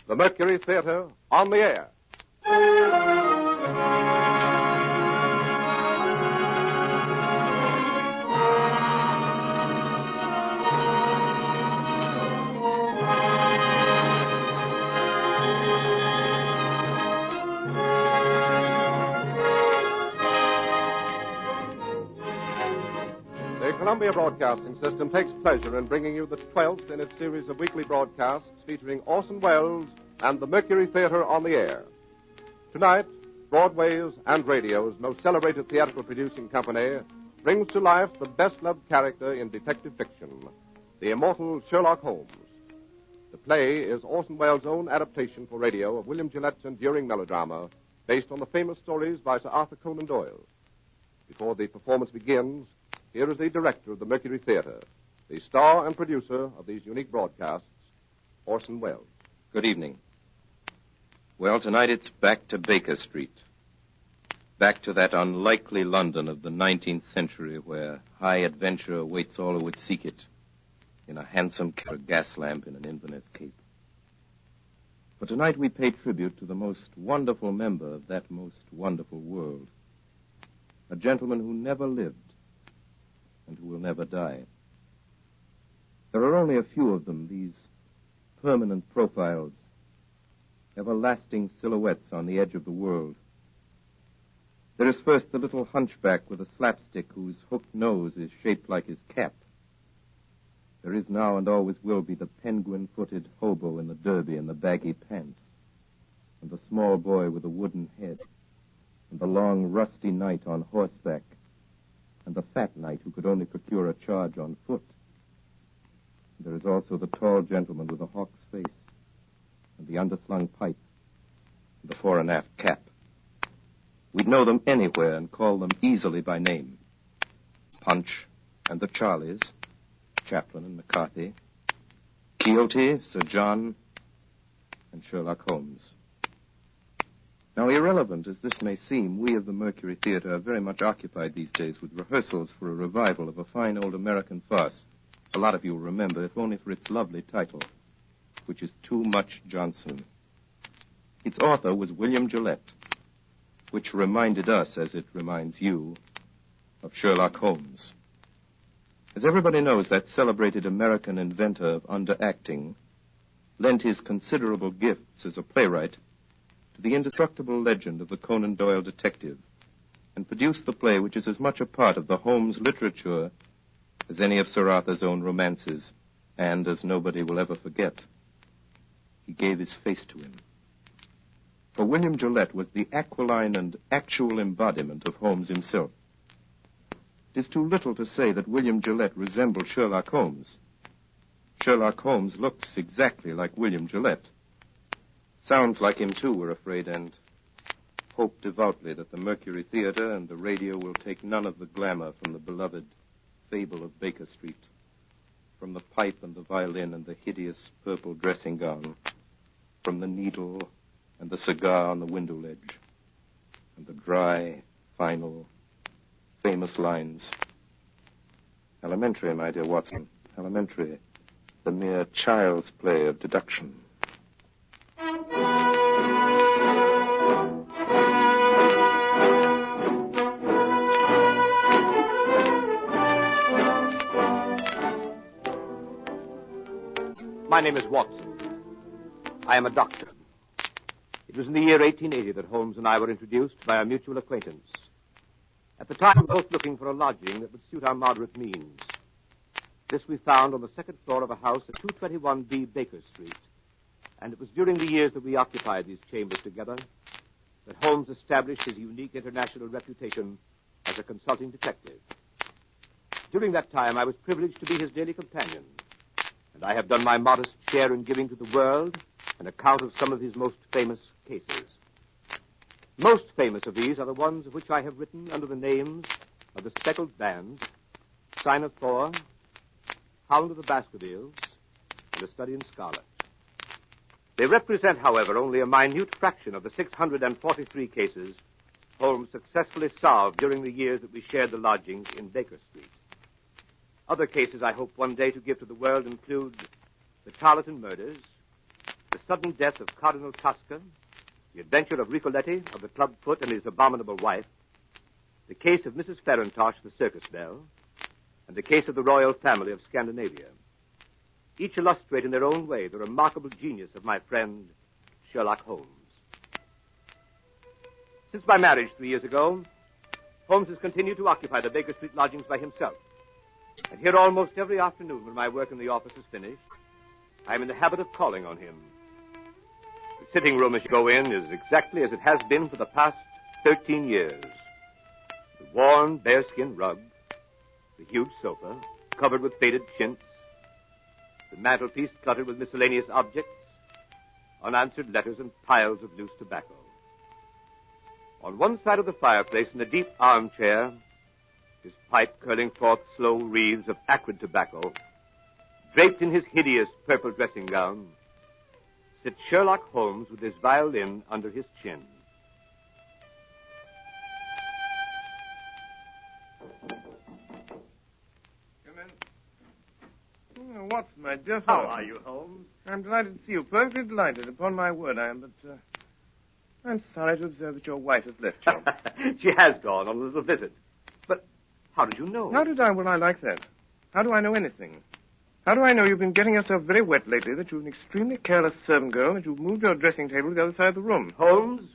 the Mercury Theater on the air. The Columbia Broadcasting System takes pleasure in bringing you the 12th in its series of weekly broadcasts featuring Orson Welles and the Mercury Theater on the air. Tonight, Broadway's and radio's most celebrated theatrical producing company brings to life the best-loved character in detective fiction, the immortal Sherlock Holmes. The play is Orson Welles' own adaptation for radio of William Gillette's enduring melodrama based on the famous stories by Sir Arthur Conan Doyle. Before the performance begins, here is the director of the Mercury Theater, the star and producer of these unique broadcasts, Orson Welles. Good evening. Well, tonight it's back to Baker Street. Back to that unlikely London of the 19th century where high adventure awaits all who would seek it in a handsome gas lamp in an Inverness cape. For tonight we pay tribute to the most wonderful member of that most wonderful world, a gentleman who never lived and who will never die. There are only a few of them, these permanent profiles, everlasting silhouettes on the edge of the world. There is first the little hunchback with a slapstick whose hooked nose is shaped like his cap. There is now and always will be the penguin-footed hobo in the derby and the baggy pants, and the small boy with a wooden head, and the long, rusty knight on horseback, and the fat knight who could only procure a charge on foot. There is also the tall gentleman with the hawk's face, and the underslung pipe, and the fore and aft cap. We'd know them anywhere and call them easily by name. Punch and the Charlies, Chaplin and McCarthy, Quixote, Sir John, and Sherlock Holmes. Now, irrelevant as this may seem, we of the Mercury Theater are very much occupied these days with rehearsals for a revival of a fine old American farce. A lot of you will remember, if only for its lovely title, which is Too Much Johnson. Its author was William Gillette, which reminded us, as it reminds you, of Sherlock Holmes. As everybody knows, that celebrated American inventor of underacting lent his considerable gifts as a playwright to the indestructible legend of the Conan Doyle detective, and produced the play which is as much a part of the Holmes literature as any of Sir Arthur's own romances, and as nobody will ever forget. He gave his face to him. For William Gillette was the aquiline and actual embodiment of Holmes himself. It is too little to say that William Gillette resembled Sherlock Holmes. Sherlock Holmes looks exactly like William Gillette. Sounds like him, too, we're afraid, and hope devoutly that the Mercury Theater and the radio will take none of the glamour from the beloved fable of Baker Street, from the pipe and the violin and the hideous purple dressing gown, from the needle and the cigar on the window ledge, and the dry, final, famous lines. Elementary, my dear Watson, elementary, the mere child's play of deduction. My name is Watson. I am a doctor. It was in the year 1880 that Holmes and I were introduced by a mutual acquaintance. At the time, we were both looking for a lodging that would suit our moderate means. This we found on the second floor of a house at 221B Baker Street. And it was during the years that we occupied these chambers together that Holmes established his unique international reputation as a consulting detective. During that time, I was privileged to be his daily companion, and I have done my modest share in giving to the world an account of some of his most famous cases. Most famous of these are the ones of which I have written under the names of the Speckled Band, Sign of Thor, Hound of the Baskervilles, and A Study in Scarlet. They represent, however, only a minute fraction of the 643 cases Holmes successfully solved during the years that we shared the lodgings in Baker Street. Other cases I hope one day to give to the world include the Tarleton murders, the sudden death of Cardinal Tosca, the adventure of Ricoletti, of the clubfoot and his abominable wife, the case of Mrs. Farintosh, the circus belle, and the case of the royal family of Scandinavia. Each illustrate in their own way the remarkable genius of my friend Sherlock Holmes. Since my marriage 3 years ago, Holmes has continued to occupy the Baker Street lodgings by himself. And here almost every afternoon when my work in the office is finished, I am in the habit of calling on him. The sitting room as you go in is exactly as it has been for the past 13 years. The worn bearskin rug, the huge sofa covered with faded chintz, the mantelpiece cluttered with miscellaneous objects, unanswered letters and piles of loose tobacco. On one side of the fireplace, in a deep armchair, his pipe curling forth slow wreaths of acrid tobacco, draped in his hideous purple dressing gown, sits Sherlock Holmes with his violin under his chin. Come in. Oh, Watson, my dear fellow. How are you, Holmes? I'm delighted to see you. Perfectly delighted. Upon my word, I am, but I'm sorry to observe that your wife has left you. She has gone on a little visit. But how did you know? How did I? Well, I like that. How do I know anything? How do I know you've been getting yourself very wet lately, that you're an extremely careless servant girl, that you've moved your dressing table to the other side of the room? Holmes,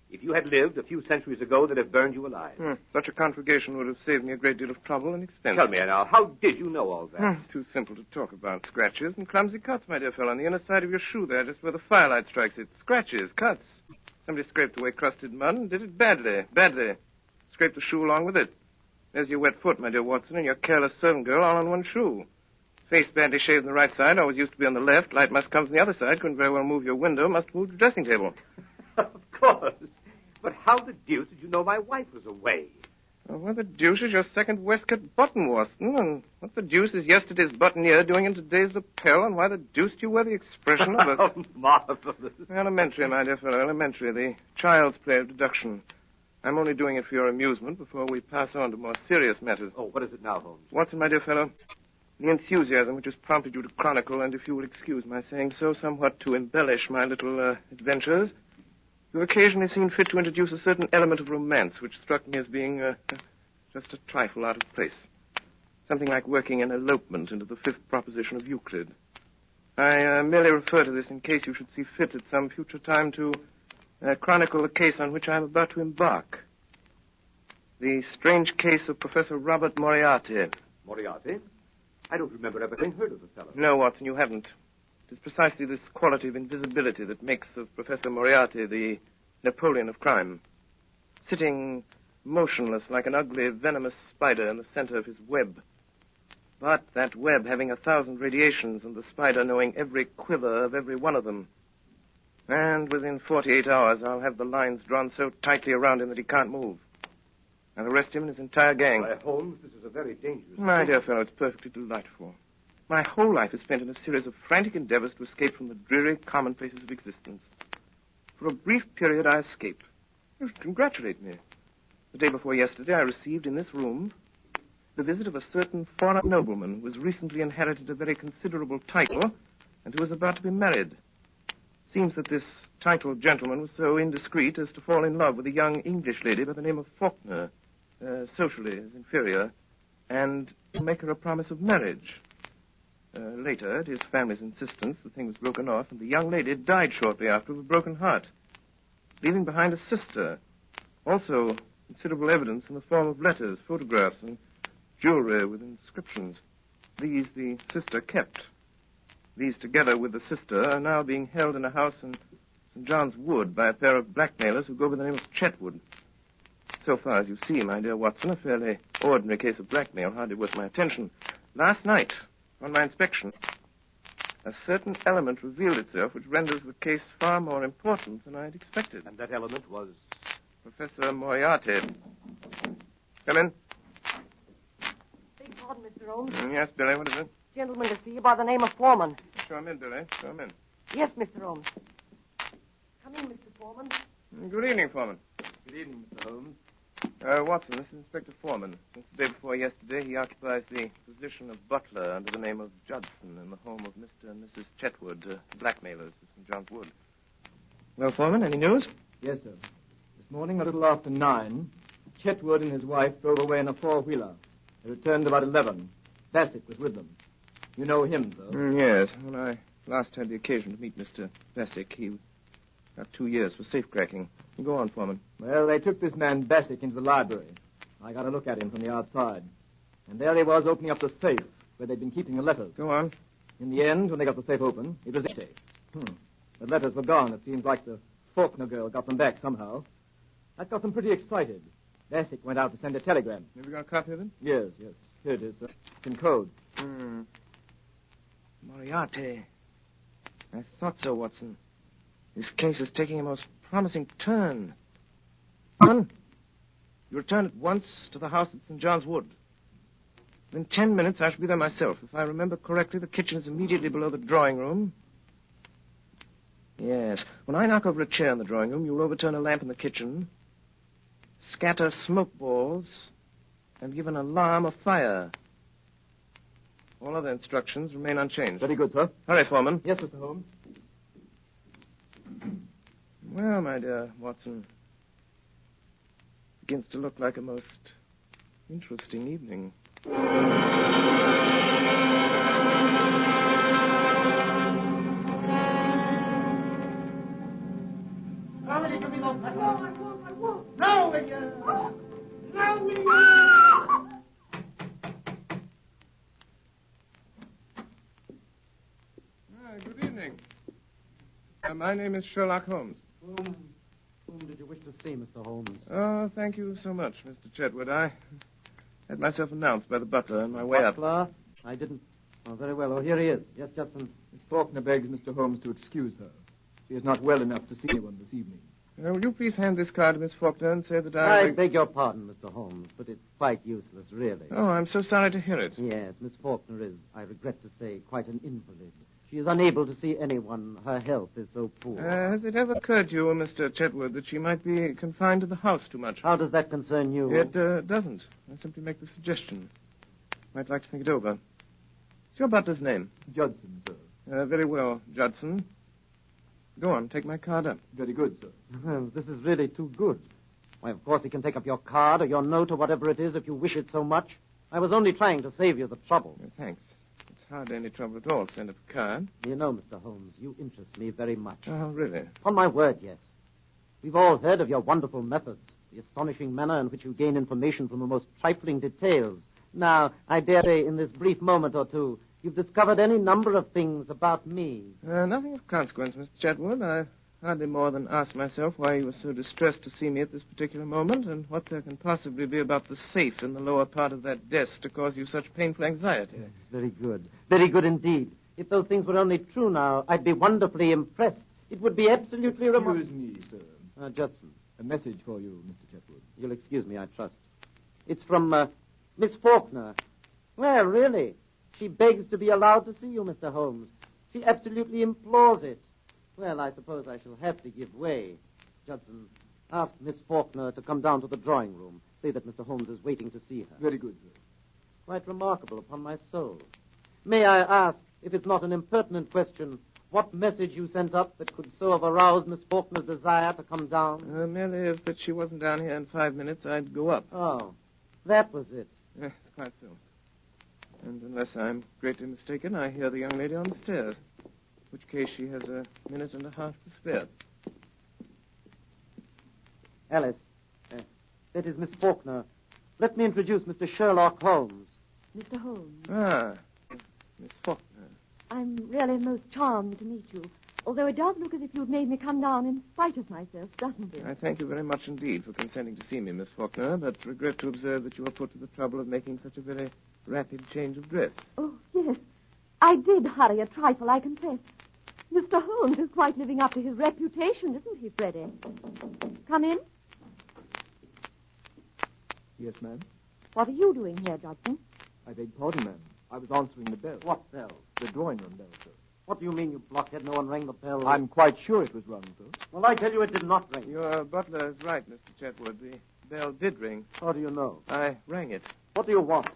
if you had lived a few centuries ago, they'd have burned you alive. Such a conflagration would have saved me a great deal of trouble and expense. Tell me now, how did you know all that? Too simple to talk about. Scratches and clumsy cuts, my dear fellow, on the inner side of your shoe there, just where the firelight strikes it. Scratches, cuts. Somebody scraped away crusted mud and did it badly. Scraped the shoe along with it. There's your wet foot, my dear Watson, and your careless servant girl all on one shoe. Face badly shaved on the right side, always used to be on the left. Light must come from the other side. Couldn't very well move your window. Must move the dressing table. Of course. But how the deuce did you know my wife was away? Well, what the deuce is your second waistcoat button, Watson? And what the deuce is yesterday's buttonniere doing in today's lapel? And why the deuce do you wear the expression of a... Oh, marvelous. Elementary, my dear fellow, elementary. The child's play of deduction. I'm only doing it for your amusement before we pass on to more serious matters. Oh, what is it now, Holmes? Watson, my dear fellow, the enthusiasm which has prompted you to chronicle, and if you will excuse my saying so, somewhat to embellish my little adventures, you've occasionally seen fit to introduce a certain element of romance which struck me as being just a trifle out of place. Something like working an elopement into the fifth proposition of Euclid. I merely refer to this in case you should see fit at some future time to chronicle the case on which I am about to embark. The strange case of Professor Robert Moriarty. Moriarty? I don't remember ever having heard of the fellow. No, Watson, you haven't. It is precisely this quality of invisibility that makes of Professor Moriarty the Napoleon of crime. Sitting motionless like an ugly, venomous spider in the center of his web. But that web having 1,000 radiations and the spider knowing every quiver of every one of them. And within 48 hours, I'll have the lines drawn so tightly around him that he can't move. I'll arrest him and his entire gang. Why, Holmes, this is a very dangerous My thing. dear fellow, it's perfectly delightful. My whole life is spent in a series of frantic endeavors to escape from the dreary commonplaces of existence. For a brief period, I escape. You should congratulate me. The day before yesterday, I received in this room the visit of a certain foreign nobleman who has recently inherited a very considerable title and who is about to be married. Seems that this titled gentleman was so indiscreet as to fall in love with a young English lady by the name of Faulkner, socially his inferior, and to make her a promise of marriage. Later, at his family's insistence, the thing was broken off, and the young lady died shortly after of a broken heart, leaving behind a sister. Also, considerable evidence in the form of letters, photographs, and jewelry with inscriptions. These the sister kept. These, together with the sister, are now being held in a house in St. John's Wood by a pair of blackmailers who go by the name of Chetwood. So far as you see, my dear Watson, a fairly ordinary case of blackmail, hardly worth my attention. Last night, on my inspection, a certain element revealed itself which renders the case far more important than I had expected. And that element was? Professor Moriarty. Come in. Beg pardon, Mr. Holmes. Yes, Billy, what is it? Gentleman to see you by the name of Foreman. Show him in, Billy. Show him in. Yes, Mr. Holmes. Come in, Mr. Foreman. Good evening, Foreman. Good evening, Mr. Holmes. Watson, this is Inspector Foreman. Since the day before yesterday, he occupies the position of butler under the name of Judson in the home of Mr. and Mrs. Chetwood, blackmailers of St. John's Wood. Well, Foreman, any news? Yes, sir. This morning, a little after 9, Chetwood and his wife drove away in a four-wheeler. They returned about 11. Bassett was with them. You know him, sir? Yes. When I last had the occasion to meet Mr. Bassick, he got 2 years for safecracking. You go on, Foreman. Well, they took this man Bassick into the library. I got a look at him from the outside. And there he was opening up the safe where they'd been keeping the letters. Go on. In the end, when they got the safe open, it was empty. The letters were gone. It seems like the Faulkner girl got them back somehow. That got them pretty excited. Bassick went out to send a telegram. Have you got a copy of it? Yes. Here it is, sir. It's in code. Moriarty. I thought so, Watson. This case is taking a most promising turn. Son, you return at once to the house at St. John's Wood. In 10 minutes, I shall be there myself. If I remember correctly, the kitchen is immediately below the drawing room. Yes. When I knock over a chair in the drawing room, you'll overturn a lamp in the kitchen, scatter smoke balls, and give an alarm of fire. All other instructions remain unchanged. Very good, sir. Hurry, Foreman. Yes, Mr. Holmes. Well, my dear Watson, begins to look like a most interesting evening. Good evening. My name is Sherlock Holmes. Whom did you wish to see, Mr. Holmes? Oh, thank you so much, Mr. Chetwood. I had myself announced by the butler on my way up. Butler? I didn't. Oh, very well. Oh, here he is. Yes, Judson. Miss Faulkner begs Mr. Holmes to excuse her. She is not well enough to see anyone this evening. Will you please hand this card to Miss Faulkner and say that I beg your pardon, Mr. Holmes, but it's quite useless, really. Oh, I'm so sorry to hear it. Yes, Miss Faulkner is, I regret to say, quite an invalid. She is unable to see anyone. Her health is so poor. Has it ever occurred to you, Mr. Chetwood, that she might be confined to the house too much? How does that concern you? It doesn't. I simply make the suggestion. Might like to think it over. What's your butler's name? Judson, sir. Very well, Judson. Go on, take my card up. Very good, sir. Well, this is really too good. Why, of course, he can take up your card or your note or whatever it is if you wish it so much. I was only trying to save you the trouble. Thanks. It's hardly any trouble at all to send up a card. You know, Mr. Holmes, you interest me very much. Oh, really? Upon my word, yes. We've all heard of your wonderful methods, the astonishing manner in which you gain information from the most trifling details. Now, I dare say in this brief moment or two, you've discovered any number of things about me. Nothing of consequence, Mr. Chetwood. I hardly more than asked myself why you were so distressed to see me at this particular moment and what there can possibly be about the safe in the lower part of that desk to cause you such painful anxiety. Yes, very good. Very good indeed. If those things were only true now, I'd be wonderfully impressed. It would be absolutely remarkable. Excuse me, sir. Judson. A message for you, Mr. Chetwood. You'll excuse me, I trust. It's from, Miss Faulkner. Well, really. She begs to be allowed to see you, Mr. Holmes. She absolutely implores it. Well, I suppose I shall have to give way. Judson, ask Miss Faulkner to come down to the drawing room. Say that Mr. Holmes is waiting to see her. Very good, sir. Quite remarkable, upon my soul. May I ask, if it's not an impertinent question, what message you sent up that could so have aroused Miss Faulkner's desire to come down? Merely if that she wasn't down here in 5 minutes, I'd go up. Oh, that was it. Yes, quite so. And unless I'm greatly mistaken, I hear the young lady on the stairs. In which case she has a minute and a half to spare. Alice, that is Miss Faulkner. Let me introduce Mr. Sherlock Holmes. Mr. Holmes, Ah, Miss Faulkner. I'm really most charmed to meet you, although it does look as if you'd made me come down in spite of myself, doesn't it? I thank you very much indeed for consenting to see me, Miss Faulkner, but regret to observe that you were put to the trouble of making such a very rapid change of dress. Oh, yes. I did hurry a trifle, I confess. Mr. Holmes is quite living up to his reputation, isn't he, Freddie? Come in. Yes, ma'am. What are you doing here, Judson? I beg pardon, ma'am. I was answering the bell. What bell? The drawing room bell, sir. What do you mean, you blockhead? No one rang the bell. I'm quite sure it was rung, sir. Well, I tell you it did not ring. Your butler is right, Mr. Chetwood. The bell did ring. How do you know? I rang it. What do you want?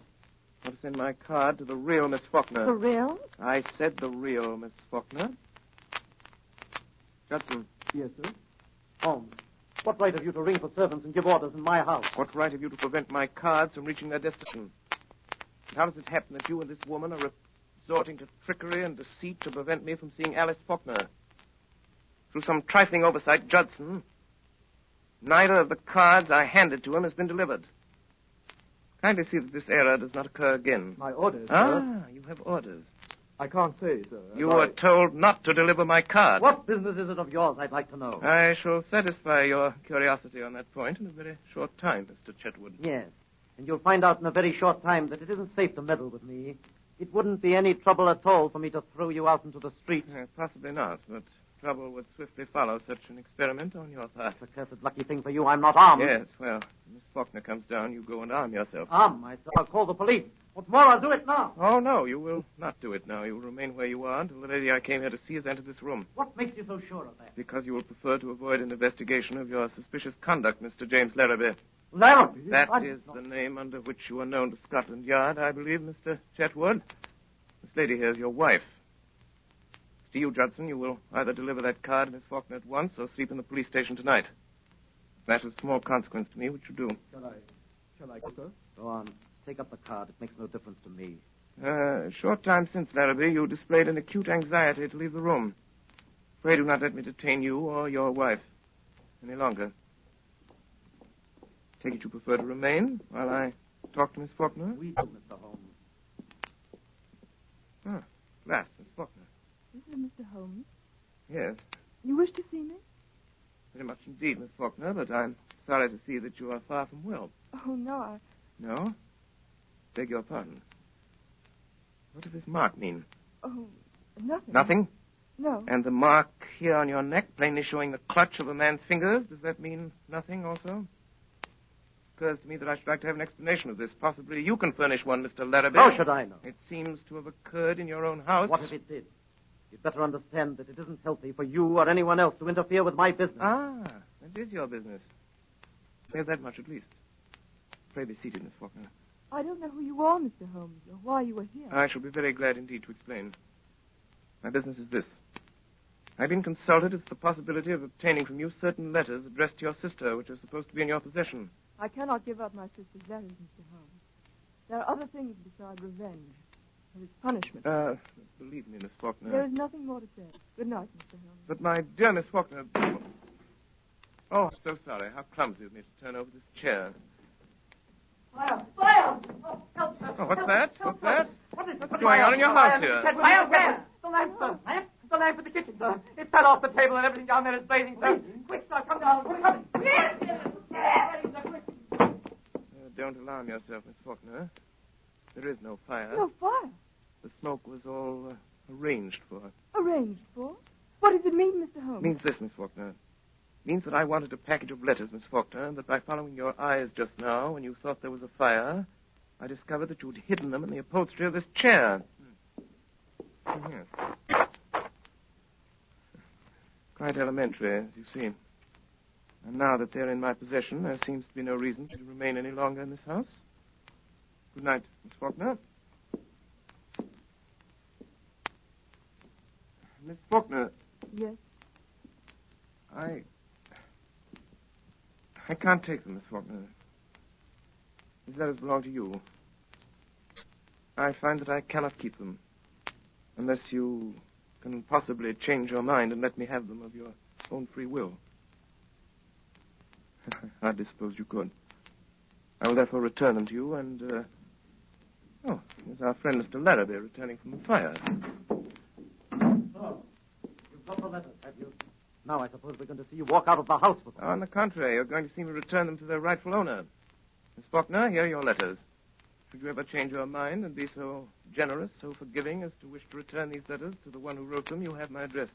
I want to send my card to the real Miss Faulkner. For real? I said the real Miss Faulkner. Judson. Yes, sir. Holmes, what right have you to ring for servants and give orders in my house? What right have you to prevent my cards from reaching their destination? And how does it happen that you and this woman are resorting to trickery and deceit to prevent me from seeing Alice Faulkner? Through some trifling oversight, Judson, neither of the cards I handed to him has been delivered. Kindly see that this error does not occur again. My orders, sir. Ah, you have orders. I can't say, sir. You were told not to deliver my card. What business is it of yours, I'd like to know? I shall satisfy your curiosity on that point in a very short time, Mr. Chetwood. Yes, and you'll find out in a very short time that it isn't safe to meddle with me. It wouldn't be any trouble at all for me to throw you out into the street. Possibly not, but trouble would swiftly follow such an experiment on your part. It's a cursed lucky thing for you I'm not armed. Yes, well, when Miss Faulkner comes down, you go and arm yourself. Arm myself? I'll call the police. What's more, I'll do it now. Oh, no, you will not do it now. You will remain where you are until the lady I came here to see has entered this room. What makes you so sure of that? Because you will prefer to avoid an investigation of your suspicious conduct, Mr. James Larrabee. Larrabee? That is the name under which you are known to Scotland Yard, I believe, Mr. Chetwood. This lady here is your wife. To you, Judson, you will either deliver that card to Miss Faulkner at once or sleep in the police station tonight. That is of small consequence to me, which you do. Shall I go, sir? Go on. Take up the card. It makes no difference to me. A short time since, Larrabee, you displayed an acute anxiety to leave the room. Pray do not let me detain you or your wife any longer. Take it you prefer to remain while I talk to Miss Faulkner? We do, Mr. Holmes. Ah, at last, Miss Faulkner. Is it Mr. Holmes? Yes, You wish to see me? very much indeed, Miss Faulkner, but I'm sorry to see that you are far from well. Oh, no, No? Beg your pardon. What does this mark mean? Oh, nothing. Nothing? No. And the mark here on your neck, plainly showing the clutch of a man's fingers, does that mean nothing also? Occurs to me that I should like to have an explanation of this. Possibly you can furnish one, Mr. Larrabee. How should I know? It seems to have occurred in your own house. What if it did? You'd better understand that it isn't healthy for you or anyone else to interfere with my business. Ah, that is your business. Say that much at least. Pray be seated, Miss Faulkner. I don't know who you are, Mr. Holmes, or why you were here. I shall be very glad indeed to explain. My business is this. I've been consulted as to the possibility of obtaining from you certain letters addressed to your sister, which are supposed to be in your possession. I cannot give up my sister's letters, Mr. Holmes. There are other things besides revenge. There is punishment. Believe me, Miss Faulkner. There is nothing more to say. Good night, Mr. Holmes. But my dear Miss Faulkner... Oh, I'm so sorry. How clumsy of me to turn over this chair. Fire! Fire! Oh, help, sir. Oh, what's Help, that? help, What's that? What is What's going on in your house here? Fire, where? The lamp, sir. Lamp? The lamp in the kitchen, sir. It fell off the table and everything down there is blazing, sir. Quick, sir, come down. We're coming. Don't alarm yourself, Miss Faulkner. There is no fire. No fire. The smoke was all arranged for. Arranged for? What does it mean, Mr. Holmes? It means this, Miss Faulkner. It means that I wanted a package of letters, Miss Faulkner, and that by following your eyes just now, when you thought there was a fire, I discovered that you'd hidden them in the upholstery of this chair. Yes. Quite elementary, as you see. And now that they're in my possession, there seems to be no reason to remain any longer in this house. Good night, Miss Faulkner. Miss Faulkner, Yes. I can't take them, Miss Faulkner. These letters belong to you. I find that I cannot keep them unless you can possibly change your mind and let me have them of your own free will. I hardly suppose you could. I will therefore return them to you and, here's our friend Mr. Larrabee returning from the fire. So, you've got the letters, have you? Now I suppose we're going to see you walk out of the house with them. On the contrary, you're going to see me return them to their rightful owner. Miss Faulkner, here are your letters. Should you ever change your mind and be so generous, so forgiving as to wish to return these letters to the one who wrote them, you have my address.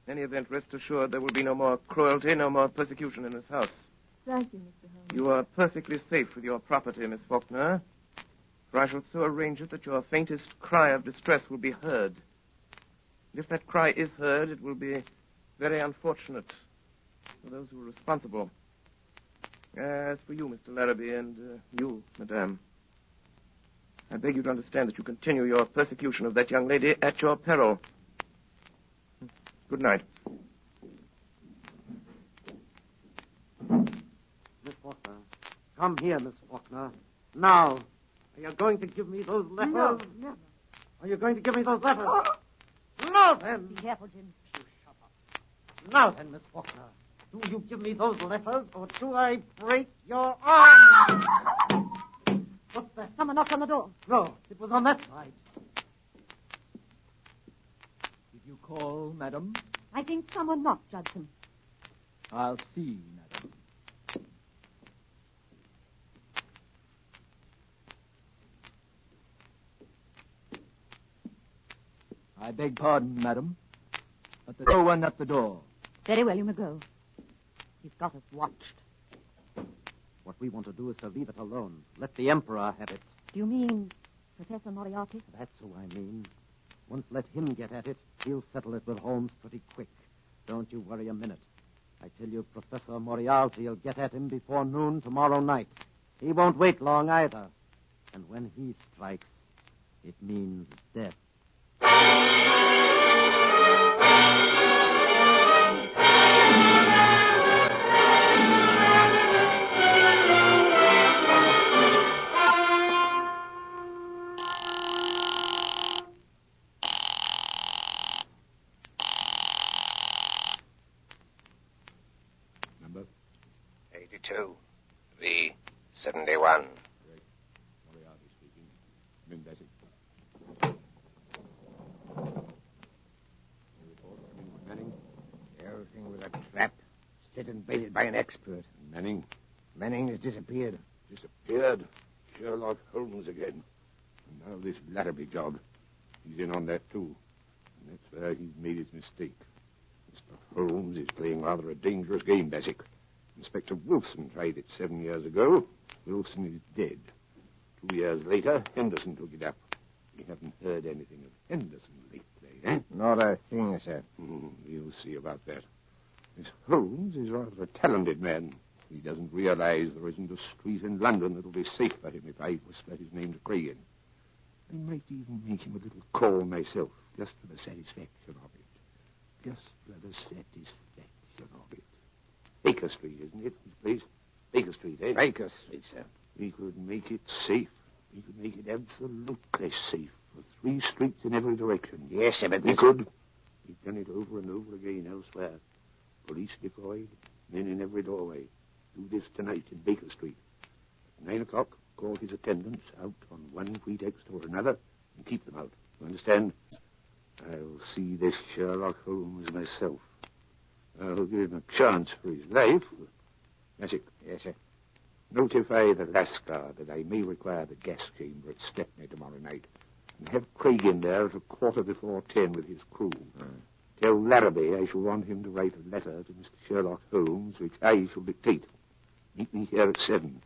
In any event, rest assured there will be no more cruelty, no more persecution in this house. Thank you, Mr. Holmes. You are perfectly safe with your property, Miss Faulkner, for I shall so arrange it that your faintest cry of distress will be heard. And if that cry is heard, it will be very unfortunate for those who are responsible. As for you, Mr. Larrabee, and you, madame, I beg you to understand that you continue your persecution of that young lady at your peril. Good night. Miss Faulkner. Come here, Miss Faulkner. Now. Are you going to give me those letters? No, never. Are you going to give me those letters? Now then. Be careful, Jim. You shut up. Now then, Miss Faulkner. Do you give me those letters, or do I break your arm? What's that? Someone knocked on the door. No, it was on that side. Did you call, madam? I think someone knocked, Judson. I'll see, madam. I beg pardon, madam, but there's no one at the door. Very well, you may go. He's got us watched. What we want to do is to leave it alone. Let the Emperor have it. Do you mean Professor Moriarty? That's who I mean. Once let him get at it, he'll settle it with Holmes pretty quick. Don't you worry a minute. I tell you, Professor Moriarty will get at him before noon tomorrow night. He won't wait long either. And when he strikes, it means death. Number? 82. V71. Moriarty speaking. I'm in Bessie. Any report coming from Manning? The whole thing was a trap, set and baited by an expert. And Manning? Manning has disappeared. Disappeared. Sherlock Holmes again. And now this Larrabee job. He's in on that, too. And that's where he's made his mistake. Mr. Holmes is playing rather a dangerous game, Bassett. Inspector Wilson tried it 7 years ago. Wilson is dead. 2 years later, Henderson took it up. We haven't heard anything of Henderson lately, eh? Not a thing, sir. You'll see about that. This Holmes is rather a talented man. He doesn't realize there isn't a street in London that'll be safe for him if I whisper his name to Cragen. I might even make him a little call myself, just for the satisfaction of it. Just for the satisfaction of it. Baker Street, isn't it, his place? Baker Street, eh? Baker Street, sir. We could make it safe. We could make it absolutely safe for 3 streets in every direction. Yes, sir, but We could. We've done it over and over again elsewhere. Police deployed, men in every doorway. Do this tonight in Baker Street. At 9 o'clock, call his attendants out on one pretext or another and keep them out. You understand? I'll see this Sherlock Holmes myself. I'll give him a chance for his life. Magic. Yes, sir. Notify the Lascar that I may require the gas chamber at Stepney tomorrow night. And have Craig in there at 10:15 with his crew. Tell Larrabee I shall want him to write a letter to Mr. Sherlock Holmes, which I shall dictate. Meet me here at 7.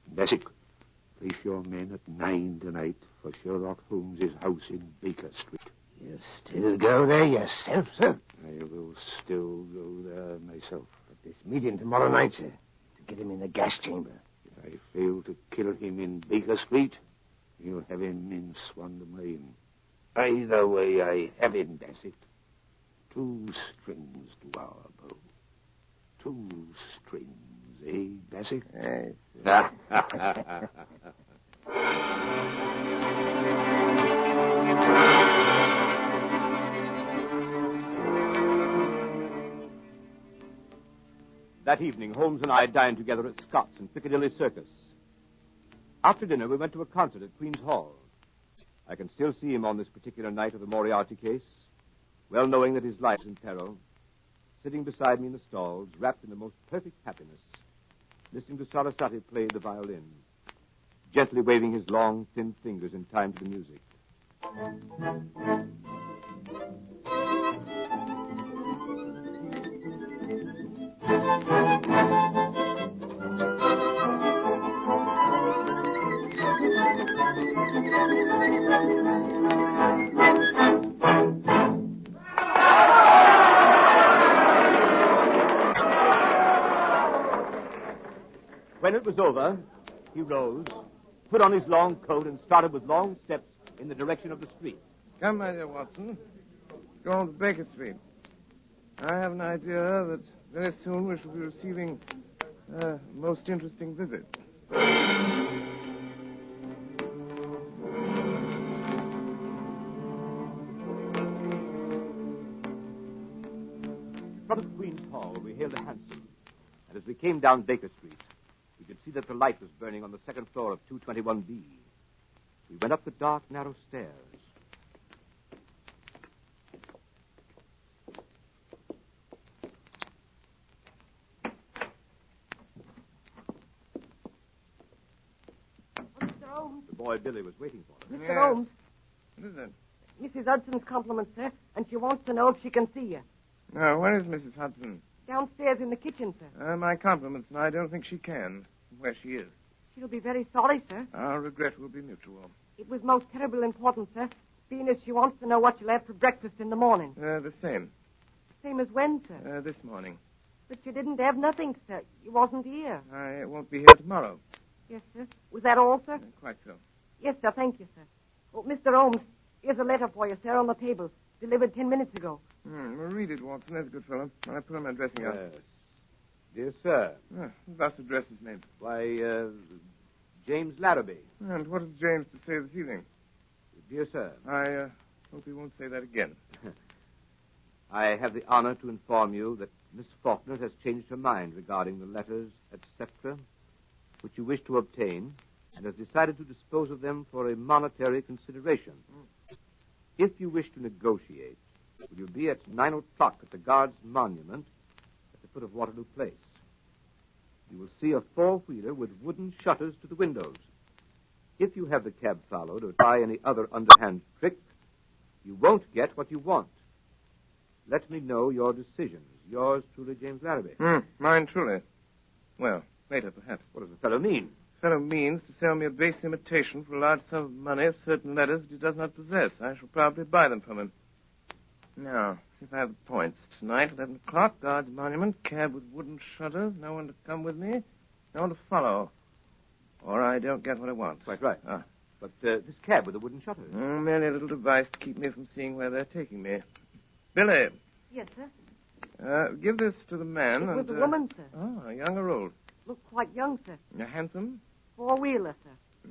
And Bassett, place your men at 9 tonight for Sherlock Holmes' house in Baker Street. You still go there yourself, sir? I will still go there myself. At this meeting tomorrow night, sir, to get him in the gas chamber. If I fail to kill him in Baker Street, you'll have him in Swandam Lane. Either way, I have him, Bassett. 2 strings to our bow. 2 strings, eh, Bassett? Yes. That evening, Holmes and I dined together at Scott's in Piccadilly Circus. After dinner, we went to a concert at Queen's Hall. I can still see him on this particular night of the Moriarty case, well knowing that his life is in peril, sitting beside me in the stalls, wrapped in the most perfect happiness, listening to Sarasate play the violin, gently waving his long, thin fingers in time to the music. When it was over, he rose, put on his long coat, and started with long steps in the direction of the street. Come, my dear Watson. Let's go on to Baker Street. I have an idea that very soon we shall be receiving a most interesting visit. In front of Queen's Hall, we hailed a hansom, and as we came down Baker Street, we could see that the light was burning on the second floor of 221B. We went up the dark, narrow stairs. Mr. Holmes. The boy Billy was waiting for us. Mr. Yes. Holmes. What is it? Mrs. Hudson's compliments, sir, and she wants to know if she can see you. Now, where is Mrs. Hudson? Downstairs in the kitchen, sir. My compliments, and I don't think she can. Where she is. She'll be very sorry, sir. Our regret will be mutual. It was most terrible important, sir, being as she wants to know what you'll have for breakfast in the morning. The same. Same as when, sir? This morning. But you didn't have nothing, sir. You wasn't here. I won't be here tomorrow. Yes, sir. Was that all, sir? Quite so. Yes, sir. Thank you, sir. Oh, Mr. Holmes, here's a letter for you, sir, on the table. Delivered 10 minutes ago. Well, read it, Watson. There's a good fellow. I put on my dressing gown. Yes. Dear sir. Who thus addresses me? Why, James Larrabee. And what has James to say this evening? Dear sir. I hope he won't say that again. I have the honor to inform you that Miss Faulkner has changed her mind regarding the letters, etc., which you wish to obtain, and has decided to dispose of them for a monetary consideration. If you wish to negotiate, will you be at 9 o'clock at the Guards Monument at the foot of Waterloo Place? You will see a four-wheeler with wooden shutters to the windows. If you have the cab followed or try any other underhand trick, you won't get what you want. Let me know your decisions. Yours truly, James Larrabee. Mine truly. Well, later, perhaps. What does the fellow mean? The fellow means to sell me a base imitation for a large sum of money of certain letters that he does not possess. I shall probably buy them from him. Now, see if I have the points. Tonight, 11 o'clock, Guards Monument, cab with wooden shutters, no one to come with me, no one to follow. Or I don't get what I want. Quite right. But this cab with the wooden shutters? Merely a little device to keep me from seeing where they're taking me. Billy. Yes, sir. Give this to the man. It was a woman, sir. Oh, young or old? Looked quite young, sir. Handsome? Four-wheeler, sir.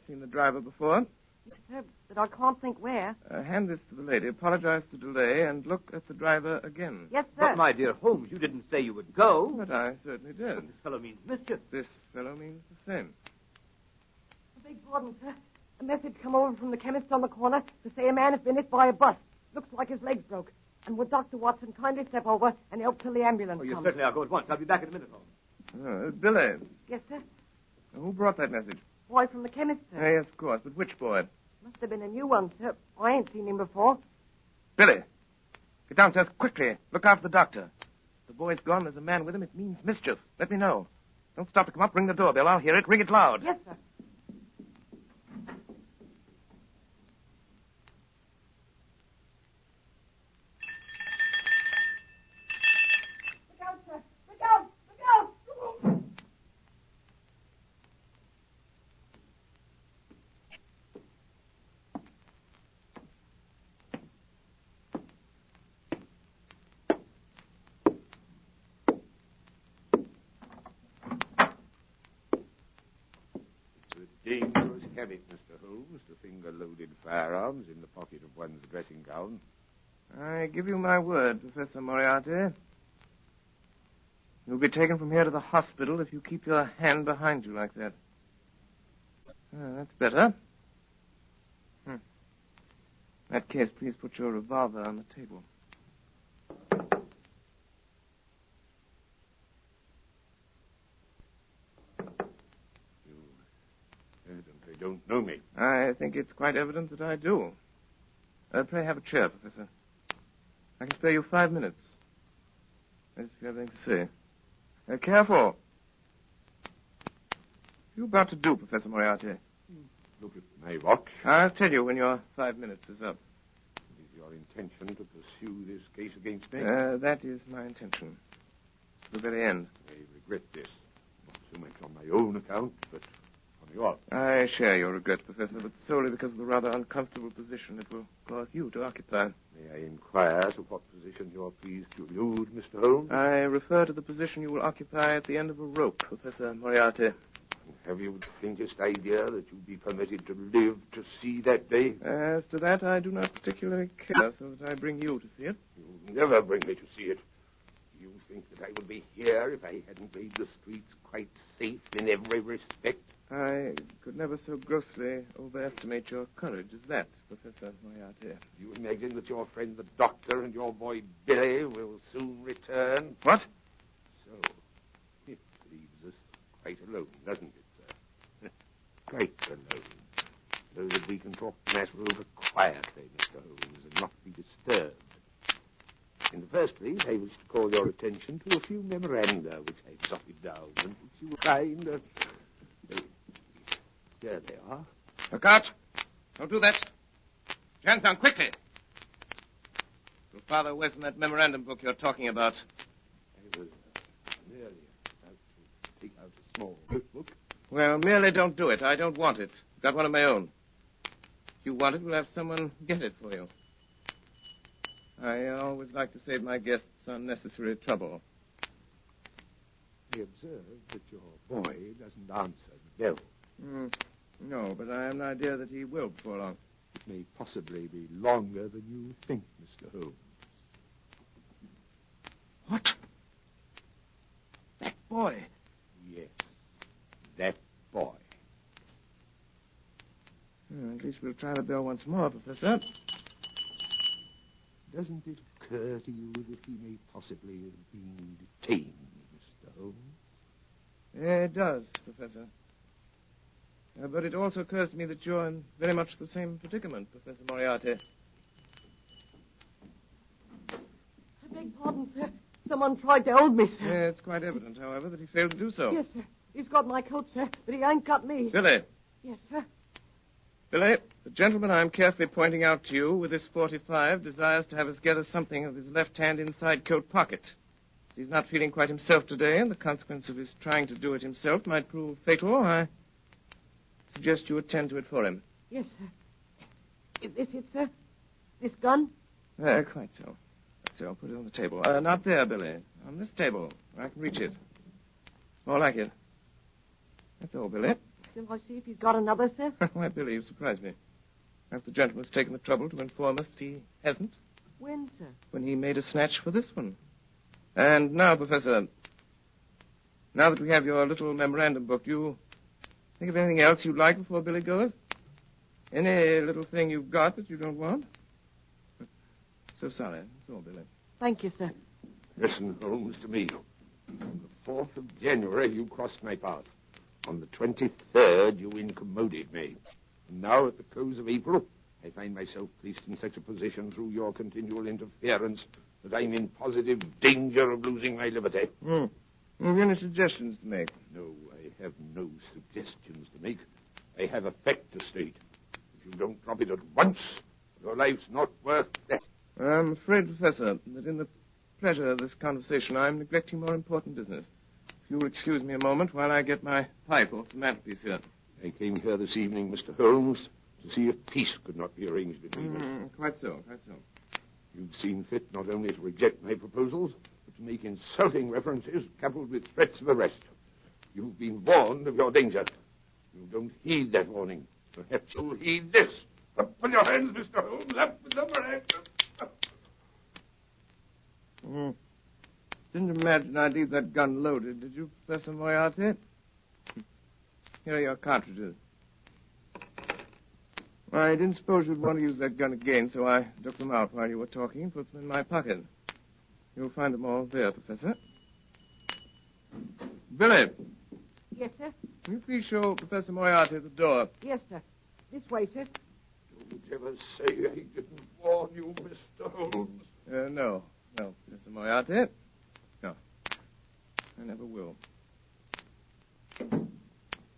Seen the driver before? Yes, sir, but I can't think where. Hand this to the lady. Apologize for the delay and look at the driver again. Yes, sir. But, my dear Holmes, you didn't say you would go. But I certainly did. This fellow means mischief. This fellow means the same. I beg pardon, sir. A message come over from the chemist on the corner to say a man has been hit by a bus. Looks like his legs broke. And would Dr. Watson kindly step over and help till the ambulance Yes, comes? certainly. I'll go at once. I'll be back in a minute, Holmes. Billy, Yes, sir. who brought that message? Boy from the chemist, sir. Yes, of course. But which boy? Must have been a new one, sir. I ain't seen him before. Billy, get downstairs quickly. Look after the doctor. The boy's gone. There's a man with him. It means mischief. Let me know. Don't stop to come up. Ring the doorbell. I'll hear it. Ring it loud. Yes, sir. Look out, sir. Look out. Look out. It's a dangerous habit, Mr. Holmes, to finger loaded firearms in the pocket of one's dressing gown. I give you my word, Professor Moriarty. You'll be taken from here to the hospital if you keep your hand behind you like that. That's better. In that case, please put your revolver on the table. You evidently don't know me. I think it's quite evident that I do. Pray have a chair, Professor. I can spare you 5 minutes. If you have anything to say. Careful. What are you about to do, Professor Moriarty? Look at my watch. I'll tell you when your 5 minutes is up. Is your intention to pursue this case against me? That is my intention. To the very end. I regret this. Watson. so much on my own account, but on yours. I share your regret, Professor, but solely because of the rather uncomfortable position it will cause you to occupy. May I inquire to what position you're pleased to allude, Mr. Holmes? I refer to the position you will occupy at the end of a rope, Professor Moriarty. Have you the faintest idea that you'll be permitted to live to see that day? As to that, I do not particularly care, so that I bring you to see it. You'll never bring me to see it. You think that I would be here if I hadn't made the streets quite safe in every respect? I could never so grossly overestimate your courage as that, Professor Moriarty. You imagine that your friend the doctor and your boy Billy will soon return? What? So, it leaves us quite alone, doesn't it, sir? Quite alone. So that we can talk the matter over quietly, Mr. Holmes, and not be disturbed. In the first place, I wish to call your attention to a few memoranda which I've jotted down and which you will find... There they are. Look out! Don't do that. Jan down quickly. You're farther away from that memorandum book you're talking about. I was merely about to take out a small notebook. Well, merely don't do it. I don't want it. I've got one of my own. If you want it, we'll have someone get it for you. I always like to save my guests unnecessary trouble. I observe that your boy doesn't answer the bell. No, but I have an idea that he will before long. It may possibly be longer than you think, Mr. Holmes. What? That boy? Yes, that boy. At least we'll try the bell once more, Professor. Doesn't it occur to you that he may possibly have been detained, Mr. Holmes? It does, Professor. But it also occurs to me that you're in very much the same predicament, Professor Moriarty. I beg pardon, sir. Someone tried to hold me, sir. It's quite evident, however, that he failed to do so. Yes, sir. He's got my coat, sir, but he ain't got me. Billy. Yes, sir. Billy, the gentleman I'm carefully pointing out to you with this 45 desires to have us gather something of his left-hand inside coat pocket. He's not feeling quite himself today, and the consequence of his trying to do it himself might prove fatal. I suggest you attend to it for him. Yes, sir. Is this it, sir? This gun? Quite so. So I'll put it on the table. Not there, Billy. On this table, where I can reach it. More like it. That's all, Billy. Shall I see if he's got another, sir? Why, Billy, you surprised me. Perhaps the gentleman's taken the trouble to inform us that he hasn't. When, sir? When he made a snatch for this one. And now, Professor, now that we have your little memorandum book, do you think of anything else you'd like before Billy goes? Any little thing you've got that you don't want? So sorry. That's all, Billy. Thank you, sir. Listen, Holmes, to me. On the 4th of January, you crossed my path. On the 23rd, you incommoded me. And now, at the close of April, I find myself placed in such a position through your continual interference that I'm in positive danger of losing my liberty. Have you any suggestions to make? No, I have no suggestions to make. I have a fact to state. If you don't drop it at once, your life's not worth that. I'm afraid, Professor, that in the pleasure of this conversation, I'm neglecting more important business. If you'll excuse me a moment while I get my pipe off the mantelpiece here. I came here this evening, Mr. Holmes, to see if peace could not be arranged between us. Quite so, quite so. You've seen fit not only to reject my proposals, but to make insulting references coupled with threats of arrest. You've been warned of your danger. You don't heed that warning. Perhaps you'll heed this. Up with your hands, Mr. Holmes. Up with them, perhaps. Didn't imagine I'd leave that gun loaded, did you, Professor Moriarty? Here are your cartridges. I didn't suppose you'd want to use that gun again, so I took them out while you were talking and put them in my pocket. You'll find them all there, Professor. Billy. Yes, sir? Will you please show Professor Moriarty the door? Yes, sir. This way, sir. Don't ever say I didn't warn you, Mr. Holmes. No, Professor Moriarty. No. I never will.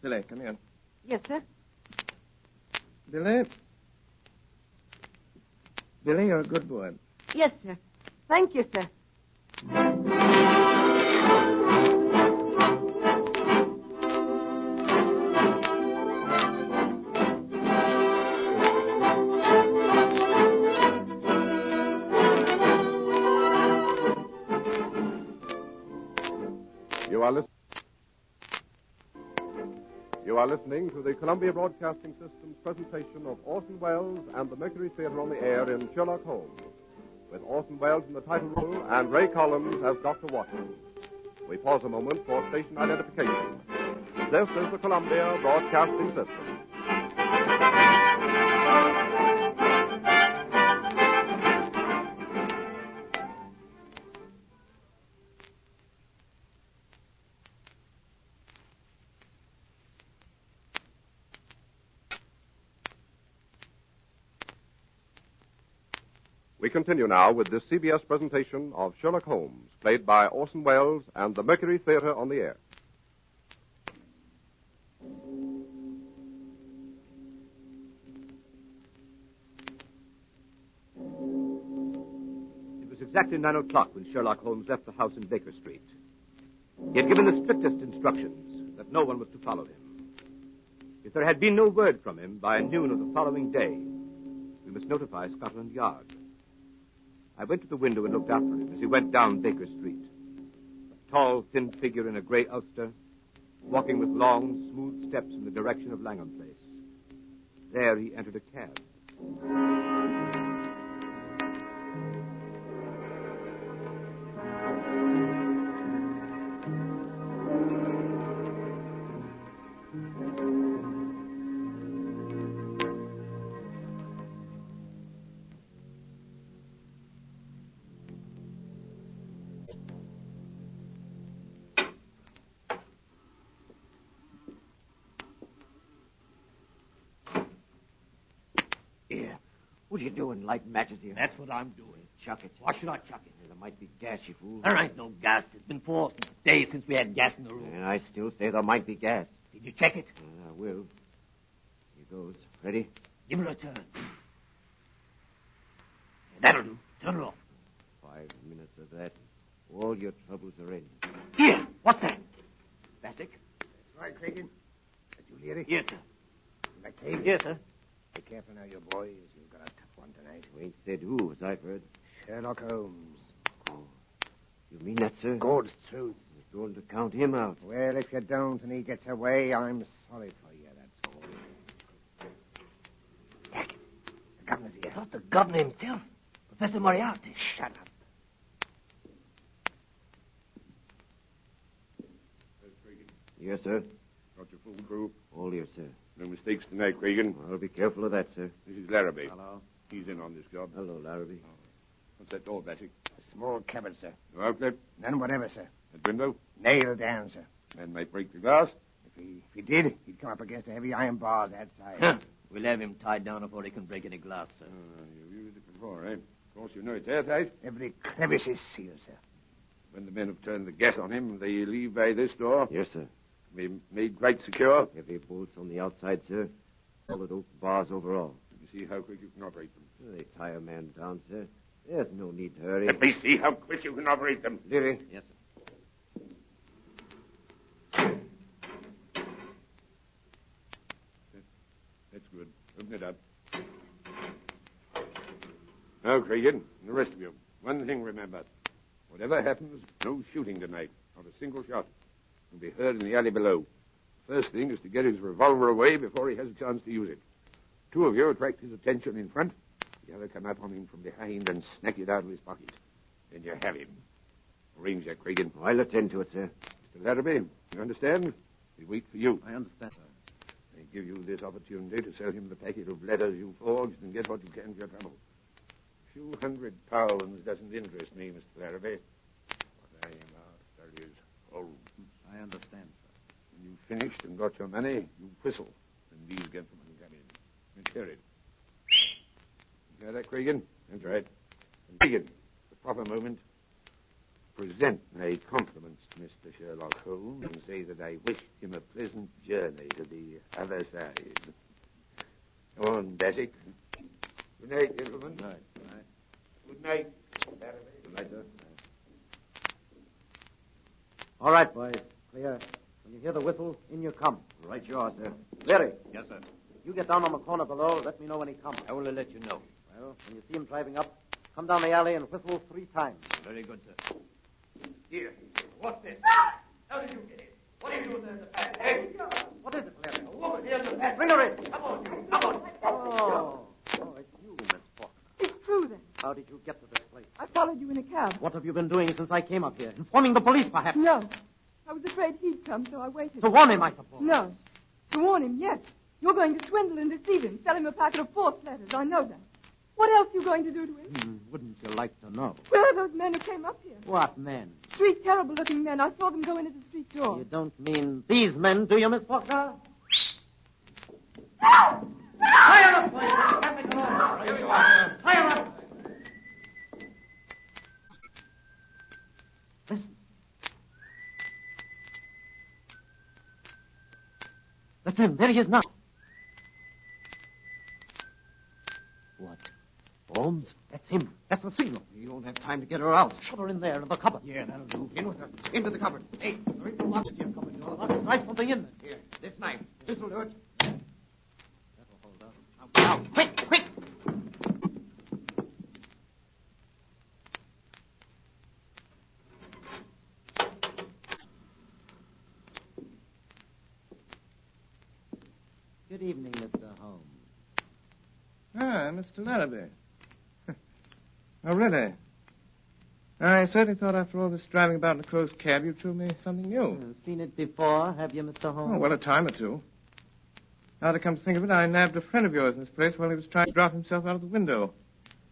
Billy, come here. Yes, sir? Billy? Billy, you're a good boy. Yes, sir. Thank you, sir. You are listening to the Columbia Broadcasting System's presentation of Orson Welles and the Mercury Theater on the Air in Sherlock Holmes, with Orson Welles in the title role and Ray Collins as Dr. Watson. We pause a moment for station identification. This is the Columbia Broadcasting System. We continue now with this CBS presentation of Sherlock Holmes, played by Orson Welles and the Mercury Theater on the Air. It was exactly 9 o'clock when Sherlock Holmes left the house in Baker Street. He had given the strictest instructions that no one was to follow him. If there had been no word from him by noon of the following day, we must notify Scotland Yard. I went to the window and looked after him as he went down Baker Street. A tall, thin figure in a gray ulster, walking with long, smooth steps in the direction of Langham Place. There he entered a cab. What are you doing, lighting matches here? That's what I'm doing. Chuck it. Why should I chuck it? There might be gas, you fool. There ain't no gas. It's been 4 days since we had gas in the room. And I still say there might be gas. Did you check it? I will. Here goes. Ready? Give it a turn. That'll do. Turn it off. 5 minutes of that. All your troubles are in. Here. What's that? Bassick? That's right, Cregan. Did you hear it? Yes, sir. McCabe? Yes, sir. Be careful now, you boys. You've got a tough one tonight. You ain't said who, as I've heard. Sherlock Holmes. Oh. You mean that, sir? God's truth. You're going to count him out. Well, if you don't and he gets away, I'm sorry for you, that's all. Jack, the governor's here. Not the governor himself. Professor Moriarty. Shut up. Yes, sir. Got your full crew? All here, sir. No mistakes tonight, Cregan. I'll be careful of that, sir. This is Larrabee. Hello. He's in on this job. Hello, Larrabee. What's that door, Bassick? A small cupboard, sir. No outlet? None whatever, sir. That window? Nailed down, sir. Man might break the glass. If he did, he'd come up against the heavy iron bars outside. Huh. We'll have him tied down before he can break any glass, sir. You've used it before, eh? Of course, you know it's airtight. Every crevice is sealed, sir. When the men have turned the gas on him, they leave by this door. Yes, sir. Be made quite secure. Heavy bolts on the outside, sir. Solid oak bars overall. Let me see how quick you can operate them. They tie a man down, sir. There's no need to hurry. Let me see how quick you can operate them. Leary. Yes, sir. That's good. Open it up. Now, Cregan, and the rest of you, one thing remember. Whatever happens, no shooting tonight. Not a single shot. Will be heard in the alley below. First thing is to get his revolver away before he has a chance to use it. 2 of you attract his attention in front. The other come up on him from behind and snatch it out of his pocket. Then you have him. Arrange that, Cregan. Oh, I'll attend to it, sir. Mr. Larrabee, you understand? We wait for you. I understand, sir. I give you this opportunity to sell him the packet of letters you forged and get what you can for your trouble. A few £100 doesn't interest me, Mr. Larrabee. What I am after is Holmes. I understand, sir. When you've finished and got your money, you whistle, and these gentlemen come in. Let's hear it. You hear that, Cregan? That's right. And Cregan, the proper moment, present my compliments to Mr. Sherlock Holmes and say that I wished him a pleasant journey to the other side. Go on, Bassick. Good night, gentlemen. Good night. Good night. Good night. Good night, sir. All right, boys. Clear. When you hear the whistle, in you come. Right you are, sir. Leary. Yes, sir. You get down on the corner below. Let me know when he comes. I will let you know. Well, when you see him driving up, come down the alley and whistle 3 times. Very good, sir. Here. What's this? Out What have you been doing since I came up here? Informing the police, perhaps? No. I was afraid he'd come, so I waited. To warn him, I suppose. No. To warn him, yes. You're going to swindle and deceive him, sell him a packet of false letters. I know that. What else are you going to do to him? Wouldn't you like to know? Where are those men who came up here? What men? Three terrible-looking men. I saw them go into the street door. You don't mean these men, do you, Miss Faulkner? No! Fire up, boys! Fire up! Listen. That's him. There he is now. What? Holmes? That's him. That's the signal. You won't have time to get her out. Shut her in there in the cupboard. Yeah, that'll do. In with her. Into the cupboard. Hey, hurry, lock this here cupboard door. Knife something in there. Here, this knife. This'll do it. That'll hold up. Now, quick, quick! Good evening, Mr. Holmes. Ah, Mr. Larrabee. Oh, really? I certainly thought after all this driving about in a closed cab, you'd show me something new. Seen it before, have you, Mr. Holmes? Oh, well, a time or two. Now to come to think of it, I nabbed a friend of yours in this place while he was trying to drop himself out of the window.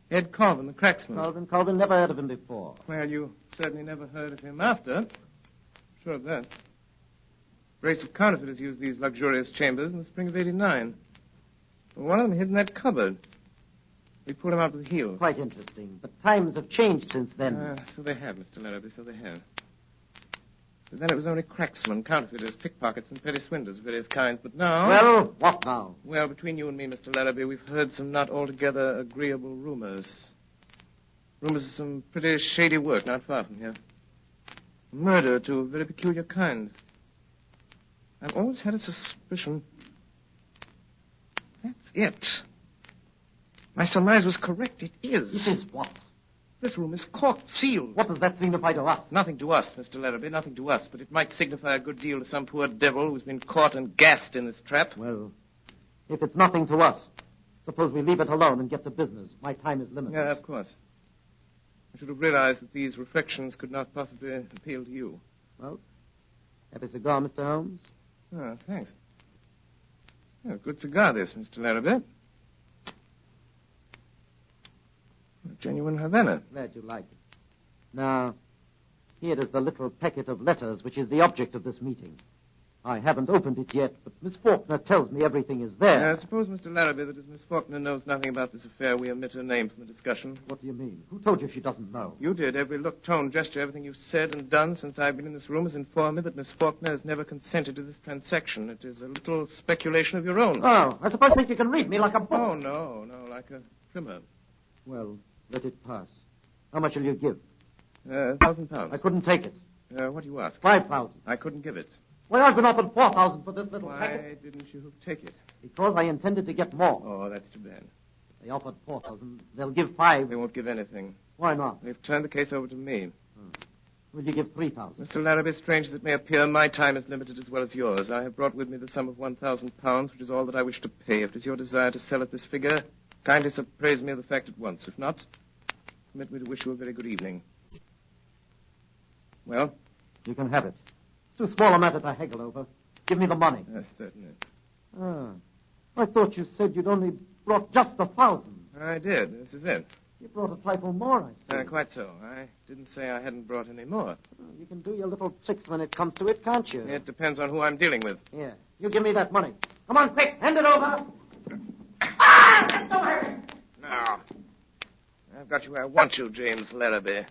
Ed Colvin, the cracksman. Colvin, never heard of him before. Well, you certainly never heard of him after. Sure of that. Brace of counterfeiters used these luxurious chambers in the spring of '89. One of them hid in that cupboard. We pulled him out with the heels. Quite interesting. But times have changed since then. So they have, Mr. Larrabee, so they have. But then it was only cracksmen, counterfeiters, pickpockets, and petty swindlers of various kinds. But now... Well, what now? Well, between you and me, Mr. Larrabee, we've heard some not altogether agreeable rumors. Rumors of some pretty shady work not far from here. Murder to a very peculiar kind. I've always had a suspicion... That's it. My surmise was correct. It is. It is what? This room is corked, sealed. What does that signify to us? Nothing to us, Mr. Larrabee, nothing to us. But it might signify a good deal to some poor devil who's been caught and gassed in this trap. Well, if it's nothing to us, suppose we leave it alone and get to business. My time is limited. Yeah, of course. I should have realized that these reflections could not possibly appeal to you. Well, have a cigar, Mr. Holmes? Oh, thanks. Yeah, good cigar, this, Mr. Larrabee. A genuine Havana. Glad you like it. Now, here is the little packet of letters which is the object of this meeting. I haven't opened it yet, but Miss Faulkner tells me everything is there. I suppose, Mr. Larrabee, that as Miss Faulkner knows nothing about this affair, we omit her name from the discussion. What do you mean? Who told you she doesn't know? You did. Every look, tone, gesture, everything you've said and done since I've been in this room has informed me that Miss Faulkner has never consented to this transaction. It is a little speculation of your own. Oh, I suppose you can read me like a book. Oh, no, like a primer. Well, let it pass. How much will you give? £1,000. I couldn't take it. What do you ask? 5,000. I couldn't give it. Well, I've been offered 4,000 for this little Why packet. didn't you take it? Because I intended to get more. Oh, that's too bad. They offered 4,000. They'll give 5. They won't give anything. Why not? They've turned the case over to me. Will you give 3,000? Mr. Larrabee, strange as it may appear, my time is limited as well as yours. I have brought with me the sum of £1,000, which is all that I wish to pay. If it is your desire to sell at this figure, kindly appraise me of the fact at once. If not, permit me to wish you a very good evening. Well? You can have it. It's too small a matter to haggle over. Give me the money. Certainly. I thought you said you'd only brought just 1,000. I did. This is it. You brought a trifle more, I see. Quite so. I didn't say I hadn't brought any more. You can do your little tricks when it comes to it, can't you? It depends on who I'm dealing with. Yeah. You give me that money. Come on, quick. Hand it over. Get away! Now, I've got you where I want you, James Larrabee.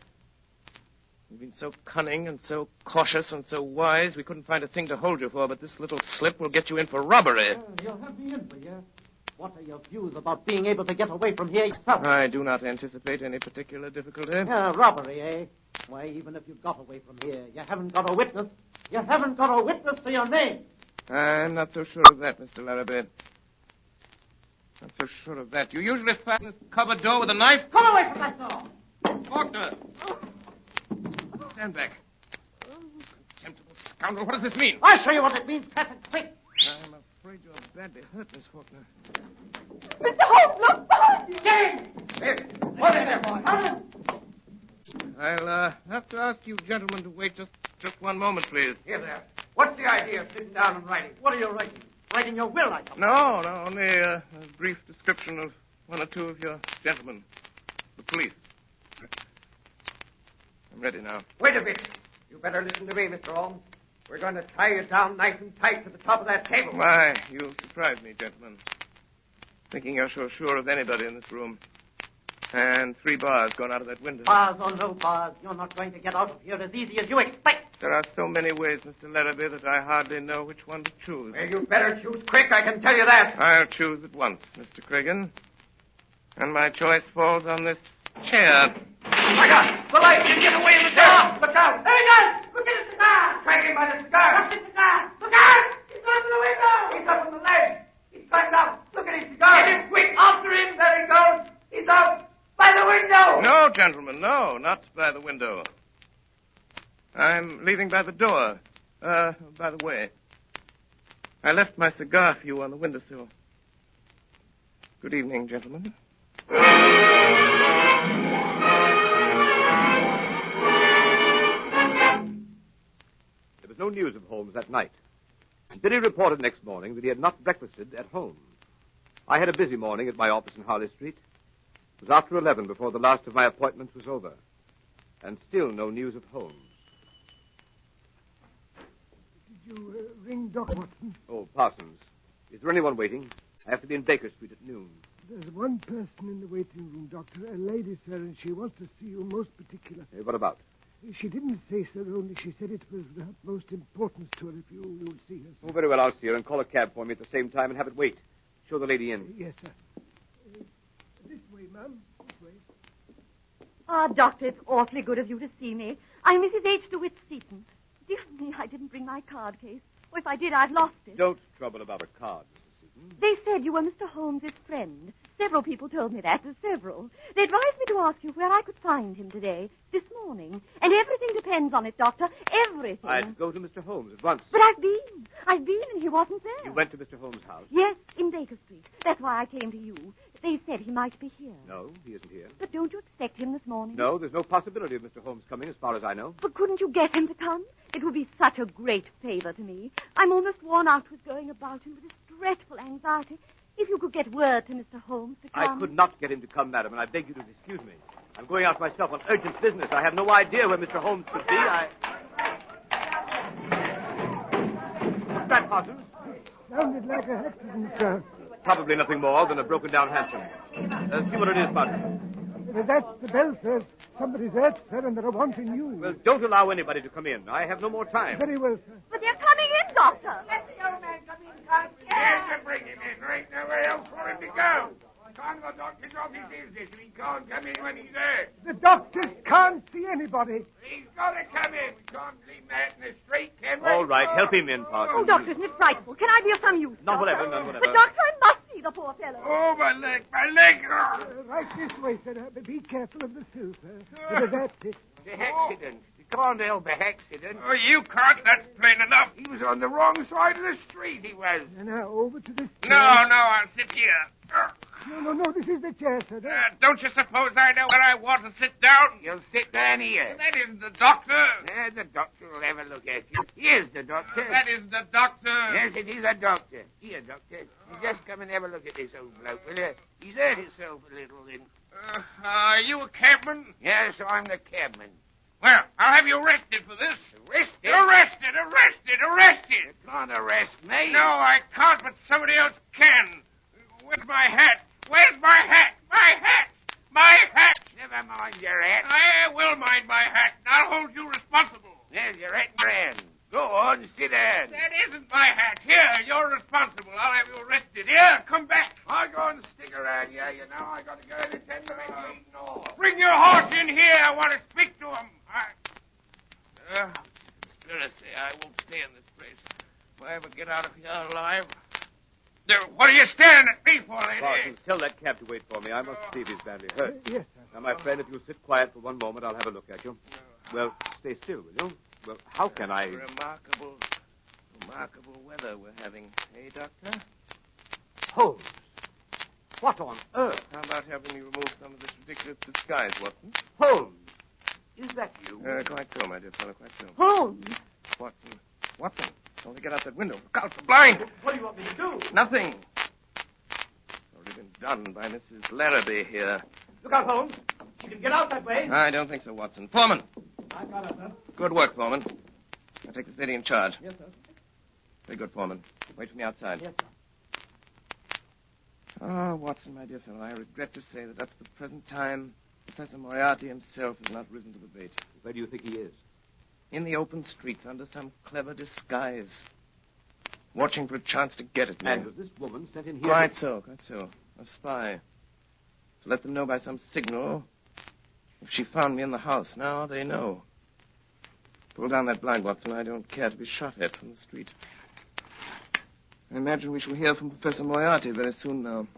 You've been so cunning and so cautious and so wise, we couldn't find a thing to hold you for, but this little slip will get you in for robbery. You'll have me in for you. What are your views about being able to get away from here yourself? I do not anticipate any particular difficulty. Robbery, eh? Why, even if you got away from here, you haven't got a witness. You haven't got a witness to your name. I'm not so sure of that, Mr. Larrabee. Not so sure of that. You usually fasten this cupboard door with a knife? Come away from that door! Faulkner! Stand back. Contemptible scoundrel, what does this mean? I'll show you what it means, Pat, quick. I'm afraid you're badly hurt, Miss Faulkner. Mr. Holmes, look behind you! Get in! Here, hold it there, boy. Hold it. I'll have to ask you gentlemen to wait just one moment, please. Here there. What's the idea of sitting down and writing? What are you writing? Writing your will, I suppose. No, only a brief description of one or two of your gentlemen. The police. I'm ready now. Wait a bit. You better listen to me, Mr. Holmes. We're going to tie you down nice and tight to the top of that table. Why, you surprised me, gentlemen. Thinking you're so sure of anybody in this room. And 3 bars gone out of that window. Bars or no bars, you're not going to get out of here as easy as you expect. There are so many ways, Mr. Letterby, that I hardly know which one to choose. Well, you better choose quick, I can tell you that. I'll choose at once, Mr. Cregan. And my choice falls on this chair. My God! The light! You get away in the dark! Look out! There he goes! Look at his cigar! Drag him by the cigar! Look at the cigar! Look out! He's going to the window! He's up on the ledge! He's climbed out! Look at his cigar! Get him quick! After him! There he goes! He's out! By the window! No, gentlemen, no, not by the window. I'm leaving by the door. By the way, I left my cigar for you on the windowsill. Good evening, gentlemen. There was no news of Holmes that night. Billy reported next morning that he had not breakfasted at home. I had a busy morning at my office in Harley Street. It was after 11 before the last of my appointments was over. And still no news of Holmes. Did you ring Doc Watson? Oh, Parsons. Is there anyone waiting? I have to be in Baker Street at noon. There's one person in the waiting room, Doctor. A lady, sir, and she wants to see you most particular. What about? She didn't say, sir, only she said it was of utmost importance to her if you would see her, sir. Oh, very well, I'll see her and call a cab for me at the same time and have it wait. Show the lady in. Yes, sir. This way, ma'am. This way. Ah, Doctor, it's awfully good of you to see me. I'm Mrs. H. DeWitt Seaton. Dear me, I didn't bring my card case. Or if I did, I've lost it. Don't trouble about a card, Mrs. Seaton. They said you were Mr. Holmes's friend. Several people told me that. Several. They advised me to ask you where I could find him today, this morning. And everything depends on it, Doctor. Everything. I'd go to Mr. Holmes at once. But I've been, and he wasn't there. You went to Mr. Holmes' house? Yes, in Baker Street. That's why I came to you. They said he might be here. No, he isn't here. But don't you expect him this morning? No, there's no possibility of Mr. Holmes coming, as far as I know. But couldn't you get him to come? It would be such a great favor to me. I'm almost worn out with going about and with this dreadful anxiety. If you could get word to Mr. Holmes to come. I could not get him to come, madam, and I beg you to excuse me. I'm going out myself on urgent business. I have no idea where Mr. Holmes could be. What's that, Parsons? Sounded like an accident, sir. Probably nothing more than a broken-down hansom. See what it is, Parsons. That's the bell, sir. Somebody's hurt, sir, and they're wanting you. Well, don't allow anybody to come in. I have no more time. Very well, sir. But they're coming in, Doctor. Let the old man come in, can't you? Yes, to bring him in. There ain't nowhere else for him to go. Can't the doctor's office is this, and he can't come in when he's there. The doctors can't see anybody. He's got to come in. We can't leave that in the street, can we? All right, help him in, Parsons. Oh, Doctor, isn't it frightful? Can I be of some use? None Doctor? whatever, none whatever. But, Doctor, I must see the poor fellow. Oh, my leg, my leg. Right this way, sir. Be careful of the sill, sir. That's it. The accident. You can't help an accident. Oh, you can't. That's plain enough. He was on the wrong side of the street, he was. Now, over to this chair. No, I'll sit here. No, this is the chair, sir. Don't you suppose I know where I want to sit down? You'll sit down here. That isn't the doctor. The doctor will have a look at you. Here's the doctor. That isn't the doctor. Yes, it is a doctor. Here, doctor. You just come and have a look at this old bloke, will you? He's hurt himself a little, then. Are you a cabman? Yes, I'm the cabman. Well, I'll have you arrested for this. Arrested? Arrested! You can't arrest me. No, I can't, but somebody else can. Where's my hat? Where's my hat? My hat! Never mind your hat. I will mind my hat, and I'll hold you responsible. There's your hat in your hand. Go on, sit down. That isn't my hat. Here, you're responsible. I'll have you arrested. Here, come back. I'll go and stick around here. You know, I got to go and attend to my meeting. Bring your horse in here. I want to speak to him. Conspiracy. I won't stay in this place. If I ever get out of here alive. What are you staring at me for, lady? Parsons, tell that cab to wait for me. I must see if he's badly hurt. Yes, sir. Now, my friend, if you'll sit quiet for one moment, I'll have a look at you. Well, stay still, will you? Well, how can I... Remarkable weather we're having, eh, Doctor? Holmes! What on earth? How about having me remove some of this ridiculous disguise, Watson? Holmes! Is that you? Quite so, my dear fellow, quite so. Holmes! Watson, only get out that window. Look out, the blind! What do you want me to do? Nothing. Already been done by Mrs. Larrabee here. Look out, Holmes. You can get out that way. I don't think so, Watson. Foreman. I got it, sir. Good work, Foreman. I'll take this lady in charge. Yes, sir. Very good, Foreman. Wait for me outside. Yes, sir. Oh, Watson, my dear fellow, I regret to say that up to the present time, Professor Moriarty himself has not risen to the bait. Where do you think he is? In the open streets, under some clever disguise. Watching for a chance to get at me. And was this woman sent in here? Quite so. A spy. To let them know by some signal if she found me in the house. Now they know. Pull down that blind, Watson. I don't care to be shot at from the street. I imagine we shall hear from Professor Moriarty very soon now.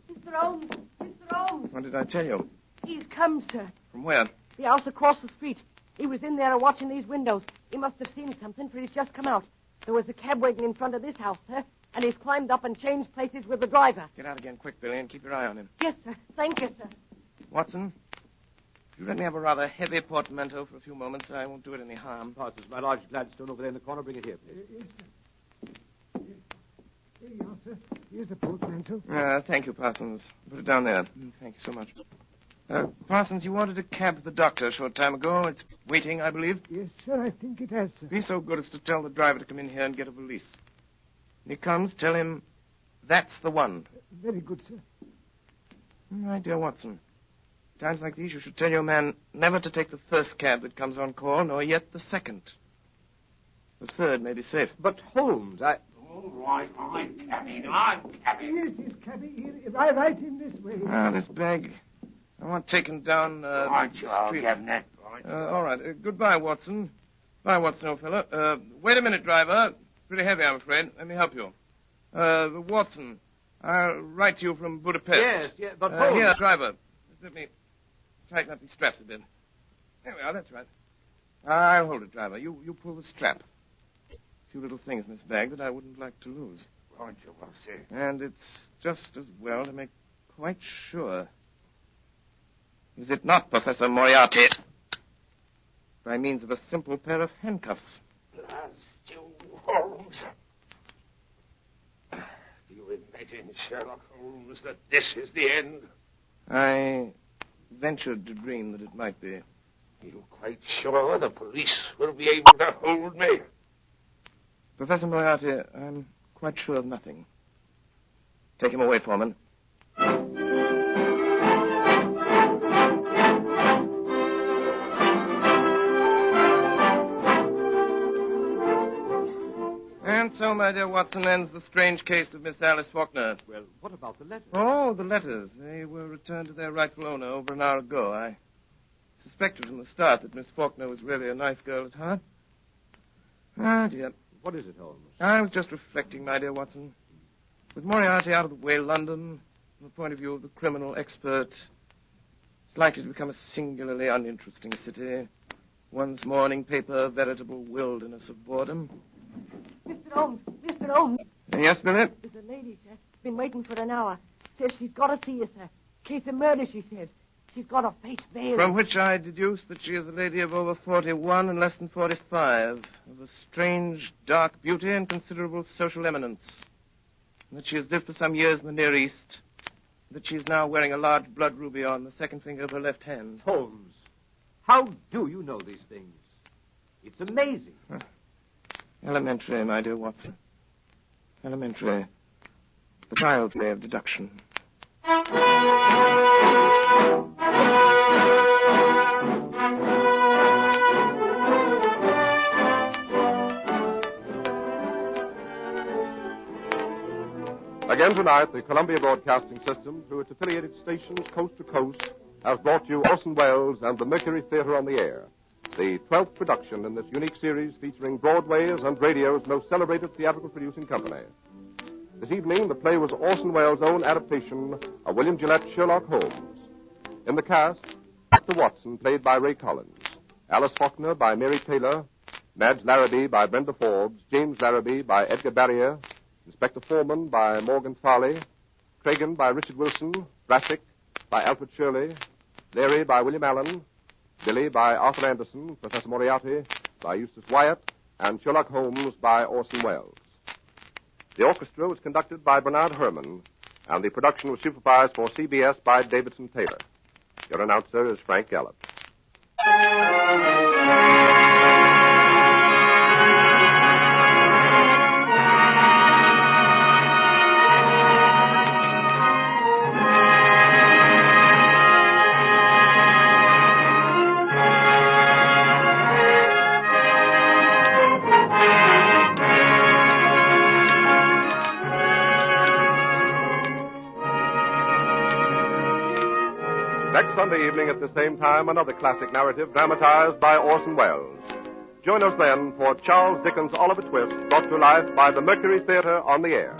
Mr. Holmes! Mr. Holmes! What did I tell you? He's come, sir. From where? The house across the street. He was in there watching these windows. He must have seen something, for he's just come out. There was a cab waiting in front of this house, sir, and he's climbed up and changed places with the driver. Get out again quick, Billy, and keep your eye on him. Yes, sir. Thank you, sir. Watson, if you let me have a rather heavy portmanteau for a few moments, I won't do it any harm. Parsons, my large Gladstone over there in the corner. Bring it here, please. Yes, sir. Here you are, sir. Here's the portmanteau. Thank you, Parsons. Put it down there. Thank you so much. Parsons, you ordered a cab for the doctor a short time ago. It's waiting, I believe. Yes, sir, I think it has, sir. Be so good as to tell the driver to come in here and get a valise. When he comes, tell him that's the one. Very good, sir. My dear Watson, times like these you should tell your man never to take the first cab that comes on call, nor yet the second. The third may be safe. But, Holmes, All right, I'm cabby. Yes, yes, cabby. Here, right in this way. This bag. I want taken down, Right, the I'll street. give that. Right. All right. Goodbye, Watson. Bye, Watson, old fellow. Wait a minute, driver. Pretty heavy, I'm afraid. Let me help you. Watson, I'll write to you from Budapest. Yes, but Holmes... Here, driver. Just let me tighten up these straps a bit. There we are, that's right. I'll hold it, driver. You pull the strap. A few little things in this bag that I wouldn't like to lose. Right, you will see. And it's just as well to make quite sure. Is it not, Professor Moriarty? By means of a simple pair of handcuffs. Blast you, Holmes. Do you imagine, Sherlock Holmes, that this is the end? I ventured to dream that it might be. You quite sure the police will be able to hold me? Professor Moriarty, I'm quite sure of nothing. Take him away, Foreman. And so, my dear Watson, ends the strange case of Miss Alice Faulkner. Well, what about the letter? Oh, the letters. They were returned to their rightful owner over an hour ago. I suspected from the start that Miss Faulkner was really a nice girl at heart. Ah, dear. What is it, Holmes? I was just reflecting, my dear Watson. With Moriarty out of the way, London, from the point of view of the criminal expert, is likely to become a singularly uninteresting city. One's morning paper, a veritable wilderness of boredom. Mr. Holmes! Mr. Holmes! Yes, Billy? There's a lady, sir. Been waiting for an hour. Says she's got to see you, sir. Case of murder, she says. She's got her face veiled. From which I deduce that she is a lady of over 41 and less than 45, of a strange, dark beauty and considerable social eminence. And that she has lived for some years in the Near East. That she is now wearing a large blood ruby on the second finger of her left hand. Holmes, how do you know these things? It's amazing. Elementary, my dear Watson. Elementary. The child's way of deduction. Again tonight, the Columbia Broadcasting System, through its affiliated stations coast to coast, has brought you Orson Welles and the Mercury Theater on the Air, the 12th production in this unique series featuring Broadway's and radio's most celebrated theatrical producing company. This evening, the play was Orson Welles' own adaptation of William Gillette's Sherlock Holmes. In the cast, Dr. Watson, played by Ray Collins, Alice Faulkner by Mary Taylor, Madge Larrabee by Brenda Forbes, James Larrabee by Edgar Barrier, Inspector Foreman by Morgan Farley, Cragen by Richard Wilson, Brassic by Alfred Shirley, Leary by William Allen, Billy by Arthur Anderson, Professor Moriarty by Eustace Wyatt, and Sherlock Holmes by Orson Welles. The orchestra was conducted by Bernard Herrmann, and the production was supervised for CBS by Davidson Taylor. Your announcer is Frank Gallup. Next Sunday evening at the same time, another classic narrative dramatized by Orson Welles. Join us then for Charles Dickens' Oliver Twist, brought to life by the Mercury Theater on the Air.